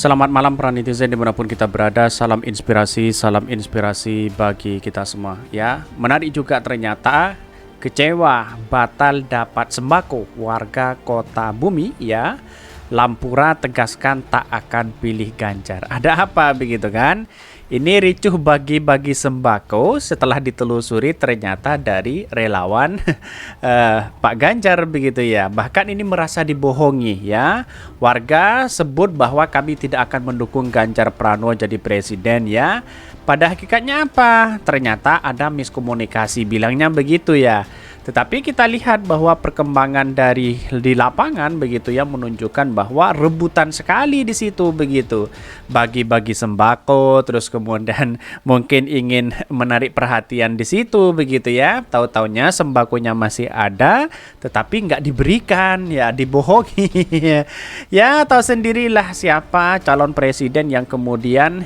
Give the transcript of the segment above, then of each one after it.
Selamat malam para netizen dimanapun kita berada. Salam inspirasi bagi kita semua. Ya, menarik juga ternyata kecewa batal dapat sembako warga Kota Bumi. Ya, Lampura tegaskan tak akan pilih Ganjar. Ada apa begitu kan? Ini ricuh bagi-bagi sembako setelah ditelusuri ternyata dari relawan Pak Ganjar begitu ya. Bahkan ini merasa dibohongi ya. Warga sebut bahwa kami tidak akan mendukung Ganjar Pranowo jadi presiden ya. Pada hakikatnya apa? Ternyata ada miskomunikasi, bilangnya begitu ya. Tetapi kita lihat bahwa perkembangan di lapangan begitu ya menunjukkan bahwa rebutan sekali di situ begitu. Bagi-bagi sembako terus kemudian mungkin ingin menarik perhatian di situ begitu ya. Tahu-taunya sembakonya masih ada tetapi nggak diberikan ya, dibohongi. Ya, tahu sendirilah siapa calon presiden yang kemudian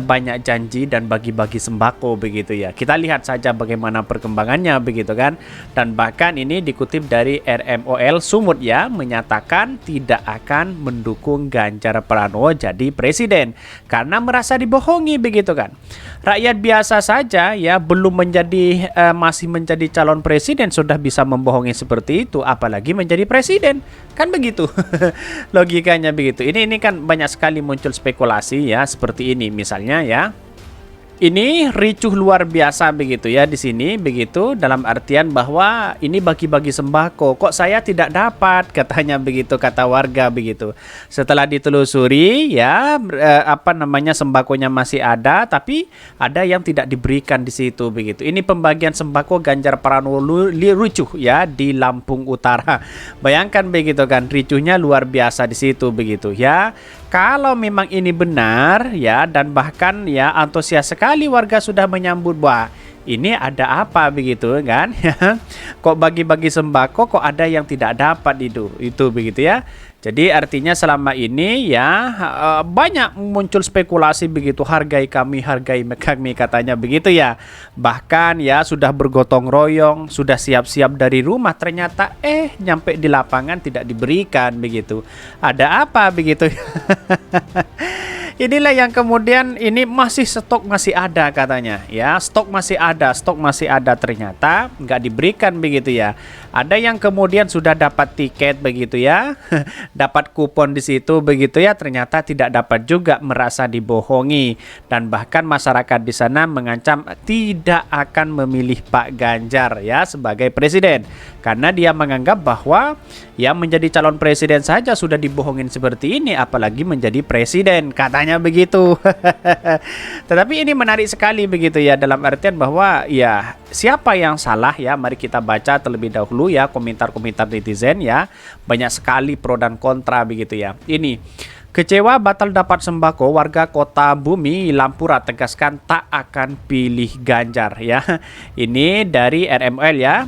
banyak janji dan bagi-bagi sembako begitu ya. Kita lihat saja bagaimana perkembangannya begitu kan. Dan bahkan ini dikutip dari RMOL Sumut ya, menyatakan tidak akan mendukung Ganjar Pranowo jadi presiden karena merasa dibohongi begitu kan. Rakyat biasa saja ya, belum masih menjadi calon presiden sudah bisa membohongi seperti itu, apalagi menjadi presiden. Kan begitu. Logikanya begitu. Ini kan banyak sekali muncul spekulasi ya seperti ini misalnya ya. Ini ricuh luar biasa begitu ya di sini begitu, dalam artian bahwa ini bagi-bagi sembako kok saya tidak dapat, katanya begitu, kata warga begitu. Setelah ditelusuri ya sembakonya masih ada tapi ada yang tidak diberikan di situ begitu. Ini pembagian sembako Ganjar Pranowo ricuh ya di Lampung Utara. Bayangkan begitu kan, ricuhnya luar biasa di situ begitu ya. Kalau memang ini benar ya, dan bahkan ya antusias sekali warga sudah menyambut, wah ini ada apa begitu kan ya. Kok bagi-bagi sembako kok ada yang tidak dapat itu begitu ya. Jadi artinya selama ini ya banyak muncul spekulasi begitu, hargai kami katanya begitu ya. Bahkan ya sudah bergotong royong, sudah siap-siap dari rumah, ternyata nyampe di lapangan tidak diberikan begitu. Ada apa begitu? Inilah yang kemudian ini stok masih ada katanya ya, stok masih ada ternyata nggak diberikan begitu ya. Ada yang kemudian sudah dapat tiket begitu ya, dapat kupon di situ begitu ya, ternyata tidak dapat juga, merasa dibohongi. Dan bahkan masyarakat di sana mengancam tidak akan memilih Pak Ganjar ya sebagai presiden karena dia menganggap bahwa ya menjadi calon presiden saja sudah dibohongin seperti ini, apalagi menjadi presiden, katanya begitu. Tetapi ini menarik sekali begitu ya, dalam artian bahwa ya siapa yang salah ya, mari kita baca terlebih dahulu ya komentar-komentar netizen ya. Banyak sekali pro dan kontra begitu ya. Ini kecewa batal dapat sembako warga Kota Bumi, Lampura tegaskan tak akan pilih Ganjar ya. Ini dari RML ya.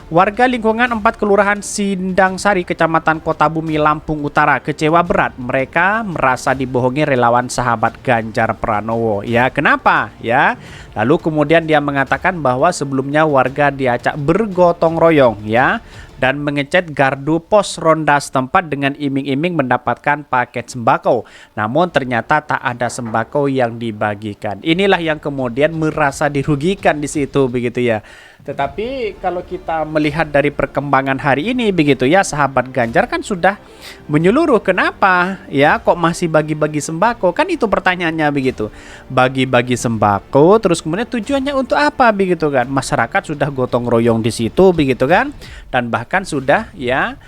Warga lingkungan 4 Kelurahan Sindang Sari, Kecamatan Kota Bumi, Lampung Utara kecewa berat. Mereka merasa dibohongi relawan sahabat Ganjar Pranowo. Ya, kenapa? Ya. Lalu kemudian dia mengatakan bahwa sebelumnya warga diacak bergotong royong ya dan mengecek gardu pos ronda setempat dengan iming-iming mendapatkan paket sembako. Namun ternyata tak ada sembako yang dibagikan. Inilah yang kemudian merasa dirugikan di situ begitu ya. Tetapi kalau kita melihat dari perkembangan hari ini begitu ya, sahabat Ganjar kan sudah menyeluruh. Kenapa ya kok masih bagi-bagi sembako? Kan itu pertanyaannya begitu. Bagi-bagi sembako terus kemudian tujuannya untuk apa begitu kan? Masyarakat sudah gotong royong di situ begitu kan? Dan bahkan sudah ya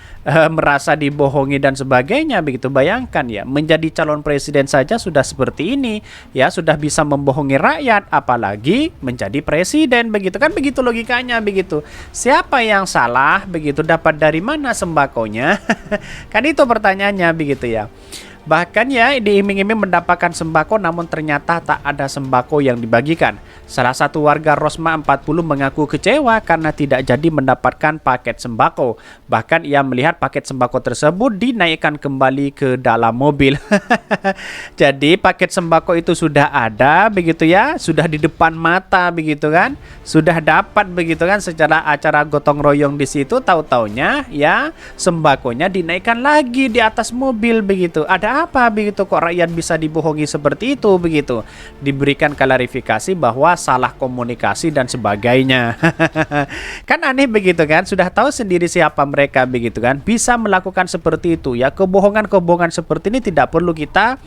merasa dibohongi dan sebagainya begitu. Bayangkan ya, menjadi calon presiden saja sudah seperti ini ya, sudah bisa membohongi rakyat, apalagi menjadi presiden begitu kan, begitu logikanya begitu. Siapa yang salah begitu, dapat dari mana sembakonya? Kan itu pertanyaannya begitu ya. Bahkan ya diiming-iming mendapatkan sembako namun ternyata tak ada sembako yang dibagikan. Salah satu warga Rosma 40 mengaku kecewa karena tidak jadi mendapatkan paket sembako. Bahkan ia melihat paket sembako tersebut dinaikkan kembali ke dalam mobil. Jadi paket sembako itu sudah ada begitu ya, sudah di depan mata begitu kan, sudah dapat begitu kan secara acara gotong royong di situ, tahu-taunya ya sembakonya dinaikkan lagi di atas mobil begitu. Ada apa begitu kok rakyat bisa dibohongi seperti itu begitu? Diberikan klarifikasi bahwa salah komunikasi dan sebagainya. Kan aneh begitu kan, sudah tahu sendiri siapa mereka begitu kan, bisa melakukan seperti itu ya. Kebohongan-kebohongan seperti ini tidak perlu kita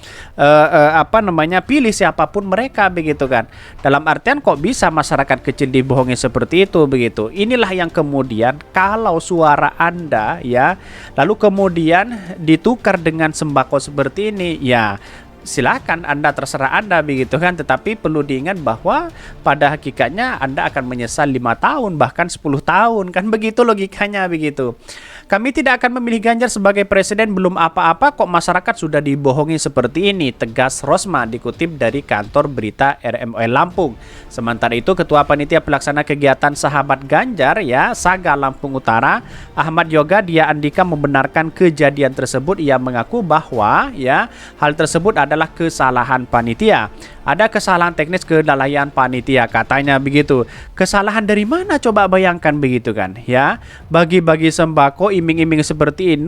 pilih siapapun mereka begitu kan. Dalam artian kok bisa masyarakat kecil dibohongi seperti itu begitu. Inilah yang kemudian kalau suara Anda ya lalu kemudian ditukar dengan sembako seperti ini ya, silakan Anda, terserah Anda begitu kan, tetapi perlu diingat bahwa pada hakikatnya Anda akan menyesal 5 tahun bahkan 10 tahun kan, begitu logikanya begitu. Kami tidak akan memilih Ganjar sebagai presiden, belum apa-apa kok masyarakat sudah dibohongi seperti ini, tegas Rosma, dikutip dari kantor berita RMOL Lampung. Sementara itu Ketua Panitia Pelaksana Kegiatan Sahabat Ganjar ya Saga Lampung Utara, Ahmad Yoga Dia Andika membenarkan kejadian tersebut. Ia mengaku bahwa ya hal tersebut adalah kesalahan panitia. Ada kesalahan teknis kelalaian panitia katanya begitu. Kesalahan dari mana coba bayangkan begitu kan ya. Bagi-bagi sembako iming-iming seperti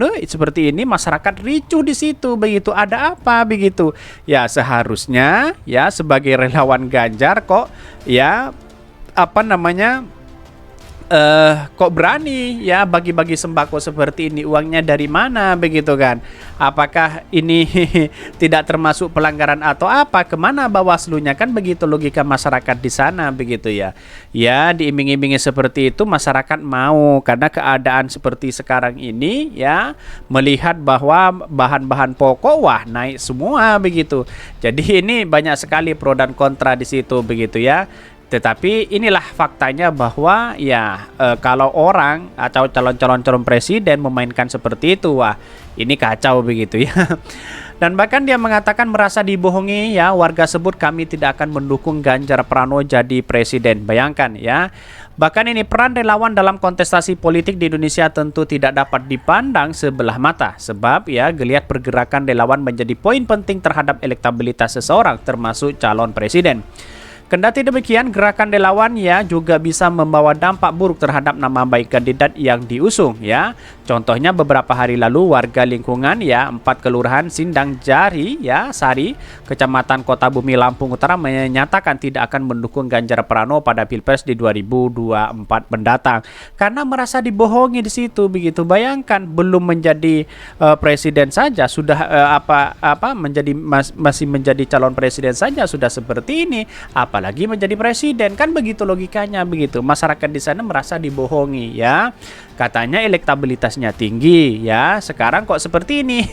ini masyarakat ricuh di situ begitu. Ada apa begitu? Ya seharusnya ya sebagai relawan Ganjar kok ya kok berani ya bagi-bagi sembako seperti ini, uangnya dari mana begitu kan? Apakah ini tidak termasuk pelanggaran atau apa? Kemana Bawaslunya kan begitu logika masyarakat di sana begitu ya. Ya diiming-imingi seperti itu masyarakat mau karena keadaan seperti sekarang ini ya, melihat bahwa bahan-bahan pokok wah naik semua begitu. Jadi ini banyak sekali pro dan kontra di situ begitu ya. Tetapi inilah faktanya bahwa ya kalau orang atau calon-calon presiden memainkan seperti itu, wah ini kacau begitu ya. Dan bahkan dia mengatakan merasa dibohongi ya, warga sebut kami tidak akan mendukung Ganjar Pranowo jadi presiden. Bayangkan ya. Bahkan ini peran relawan dalam kontestasi politik di Indonesia tentu tidak dapat dipandang sebelah mata. Sebab ya geliat pergerakan relawan menjadi poin penting terhadap elektabilitas seseorang termasuk calon presiden. Kendati demikian, gerakan relawan ya juga bisa membawa dampak buruk terhadap nama baik kandidat yang diusung ya. Contohnya beberapa hari lalu warga lingkungan ya 4 kelurahan Sindang Jari ya Sari, Kecamatan Kota Bumi Lampung Utara menyatakan tidak akan mendukung Ganjar Pranowo pada Pilpres di 2024 mendatang karena merasa dibohongi di situ begitu. Bayangkan belum menjadi presiden saja sudah masih menjadi calon presiden saja sudah seperti ini, apalagi menjadi presiden kan begitu logikanya begitu. Masyarakat di sana merasa dibohongi ya. Katanya elektabilitasnya tinggi ya. Sekarang kok seperti ini.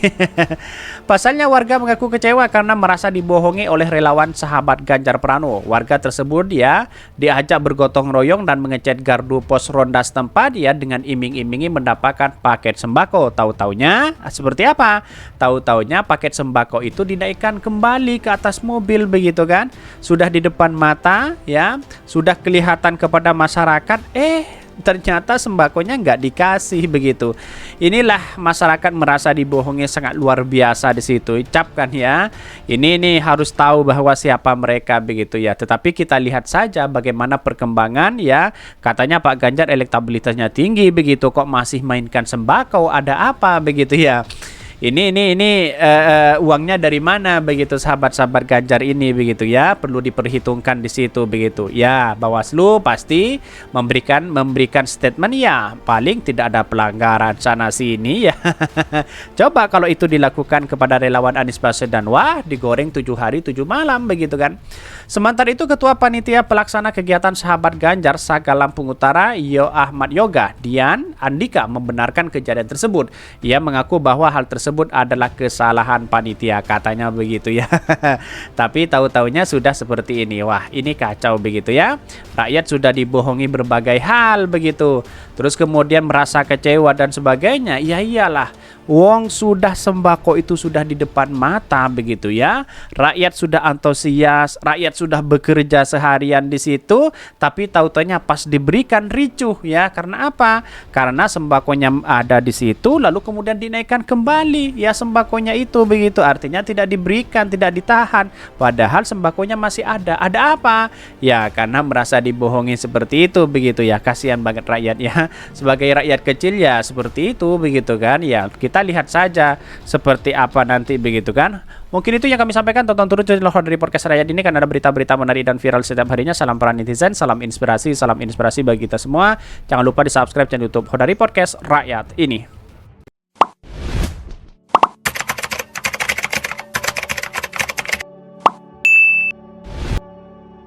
Pasalnya warga mengaku kecewa karena merasa dibohongi oleh relawan sahabat Ganjar Pranowo. Warga tersebut ya diajak bergotong royong dan mengecek gardu pos ronda setempat ya dengan iming-imingi mendapatkan paket sembako. Tahu-taunya seperti apa? Tahu-taunya paket sembako itu dinaikkan kembali ke atas mobil begitu kan. Sudah di depan mata ya, sudah kelihatan kepada masyarakat, ternyata sembakonya nggak dikasih begitu. Inilah masyarakat merasa dibohongi sangat luar biasa di situ. Ucapkan ya, ini harus tahu bahwa siapa mereka begitu ya. Tetapi kita lihat saja bagaimana perkembangan ya. Katanya Pak Ganjar elektabilitasnya tinggi begitu, kok masih mainkan sembako? Ada apa begitu ya? Ini uangnya dari mana begitu sahabat-sahabat Ganjar ini begitu ya, perlu diperhitungkan di situ begitu ya. Bawaslu pasti memberikan statement ya, paling tidak ada pelanggaran sana sini ya. Coba kalau itu dilakukan kepada relawan Anies Baswedan, wah digoreng 7 hari 7 malam begitu kan. Sementara itu Ketua Panitia Pelaksana Kegiatan Sahabat Ganjar Saga Lampung Utara Ahmad Yoga Dian Andika membenarkan kejadian tersebut. Ia mengaku bahwa hal tersebut adalah kesalahan panitia, katanya begitu ya. Tapi tahu-taunya sudah seperti ini. Wah ini kacau begitu ya. Rakyat sudah dibohongi berbagai hal begitu, terus kemudian merasa kecewa dan sebagainya. Ya iyalah, Wong sudah sembako itu sudah di depan mata begitu ya. Rakyat sudah antusias, rakyat sudah bekerja seharian di situ, tapi tahu-taunya pas diberikan ricuh ya. Karena apa? Karena sembakonya ada di situ lalu kemudian dinaikkan kembali ya sembakonya itu begitu. Artinya tidak diberikan, tidak ditahan. Padahal sembakonya masih ada. Ada apa? Ya karena merasa dibohongi seperti itu begitu ya. Kasihan banget rakyat ya. Sebagai rakyat kecil ya seperti itu begitu kan. Ya kita lihat saja seperti apa nanti begitu kan. Mungkin itu yang kami sampaikan. Tonton terus channel dari podcast rakyat ini karena ada berita-berita menarik dan viral setiap harinya. Salam para netizen, salam inspirasi bagi kita semua. Jangan lupa di subscribe channel YouTube Hodari Podcast Rakyat ini.